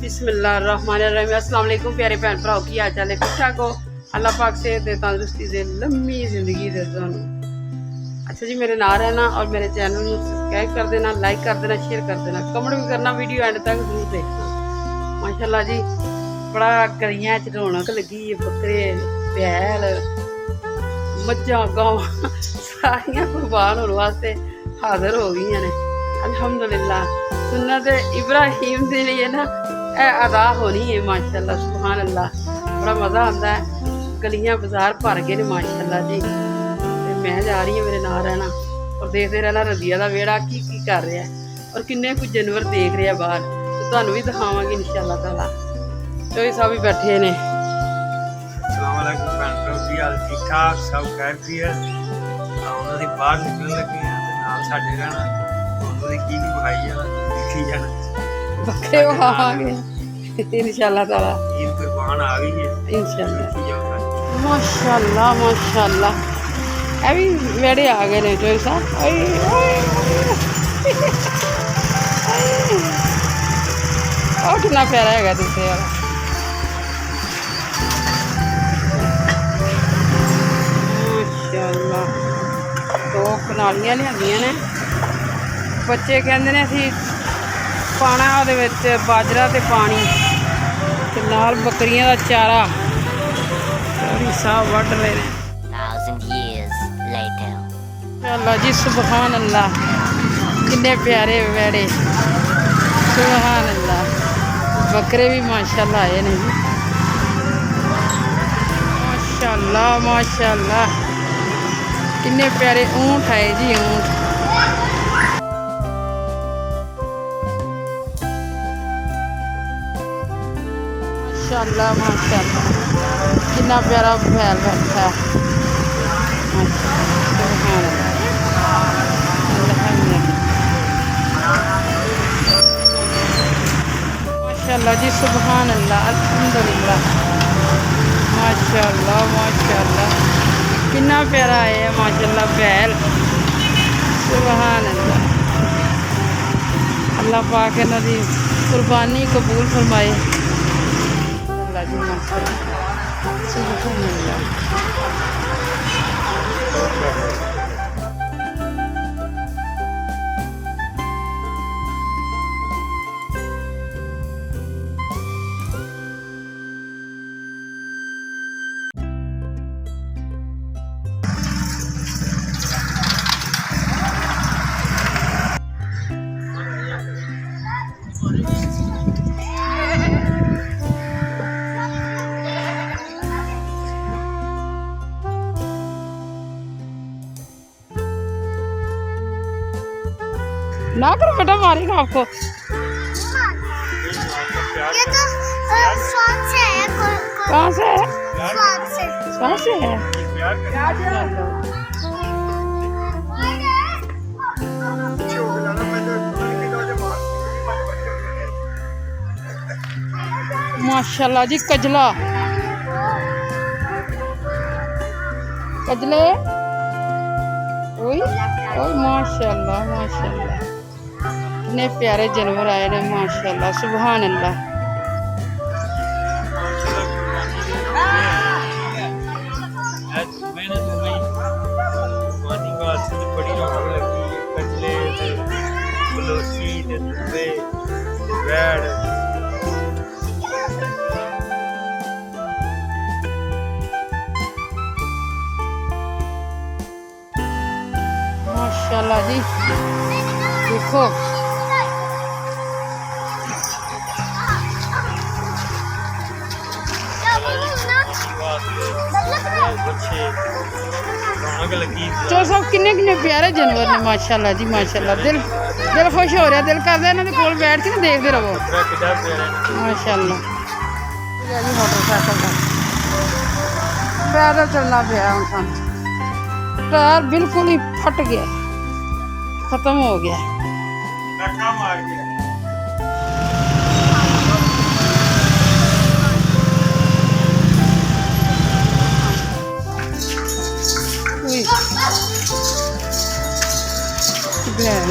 बिस्मिल्लाहिर्रहमानिर्रहीम। अस्सलाम वालेकुम प्यारे भैन भराओ, की हाल चाल है? ठीक ठाक हो? अल्लाह पाक से दे तंदुरुस्ती दे, लम्मी जिंदगी दे तुहानू। अच्छा जी, मेरे नाल रहना और मेरे चैनल में सब्सक्राइब कर देना, लाइक कर देना, शेयर कर देना, कमेंट भी करना, वीडियो एंड तक जरूर देखना। माशाल्लाह जी, बड़ा गलियां च रौनक लगी है। बकरे, बैल, मज्झां, गां सारियां कुर्बान होने वास्ते हाजिर हो गई ने। अल्हम्दुलिल्लाह, सुन्नत इब्राहिम के लिए ना अदा होनी है। माशाल्लाह सुभान अल्लाह, बड़ा मज़ा आता है। गलियां बाजार भर गए ने माशाल्लाह जी। ते मैं जा रही हूँ, मेरे नाल रहना और देखते रहना रजिया का वेड़ा की कर रहा है और किन्ने कुछ जानवर देख रहे हैं बाहर। तो तुहानू भी दिखावांगे इंशाअल्लाह ताला। चोई साहब भी बैठे ने। अस्सलाम वालेकुम भैन भराओ, की हाल? ठीक ठाक सब खैरियत? ਉਹਨਾਂ ਦੀ ਬਾਹਰ ਨਿਕਲਣ ਲੱਗੇ ਆ ਤੇ ਨਾਲ ਸਾਡੇ ਰਹਿਣਾ। ਤੁਹਾਨੂੰ ਦੀ ਕੀ ਵਿਖਾਈ ਜਾਣਾ, ਦੇਖੀ ਜਾਣਾ। बकरे खावांगे इंशाअल्लाह ताला। ईद कुर्बान आ गई है इंशाअल्लाह। देखी जाओ। माशाल्लाह माशाल्लाह, ये भी वेड़े आ गए ने चोई साहब। और कितना प्यारा है दिखते यार। माशाल्लाह, दो कनालियां लियांदियां ने। बच्चे कहंदे ने असीं पाना ਉਹਦੇ ਵਿੱਚ बाजरा ते पानी ते नाल बकरियां दा चारा। चोरी साहब वढ़ रहे ने। 1,000 years later. अल्लाह जी सुबहान अल्लाह, किन्ने प्यारे वेड़े, सुबहान अल्लाह। बकरे भी माशाल्लाह आए ने जी, माशाल्लाह माशाल्लाह। किन्ने प्यारे ऊँट आए जी, ऊँट। माशाल्लाह माशाल्लाह, कितना प्यारा बैल बैठा है। सुभान माशाल्लाह जी सुभान अल्लाह, अल्हम्दुलिल्लाह। माशाल्लाह माशाल्लाह, कितना प्यारा है माशाल्लाह बैल। सुभान अल्लाह, अल्लाह पाक इन्हां दी कुर्बानी कबूल फरमाए। अल्लाह जी माशाल्लाह सुभान अल्लाह। ना करो बेटा, मारेगा आपको। ये तो स्वाद से है। कहाँ से है? स्वाद से। कहाँ से है? माशाल्लाह जी, कजला कजले। ओए ओए माशाल्लाह माशाल्लाह, कितने प्यारे जानवर आए ने माशाल्लाह सुभान अल्लाह। बड़ी रौनक लगी है। कजले ते बलोची ते दुबे ते बैड़। माशाल्लाह जी, देखो बच्चे रौनक लगी। तो सब किन्ने किन्ने प्यारे जानवर ने माशाल्लाह जी माशाल्लाह। दिल दिल खुश हो रहा, दिल करदा इन्हां दे कोल बैठ के ना देखते रहो। कितना प्यारे माशाल्लाह। ये जी मोटरसाइकिल का पैदल चलना पिया हुण सानूं। टायर बिल्कुल ही फट गया, खत्म हो गया। धक्का मार के। बैल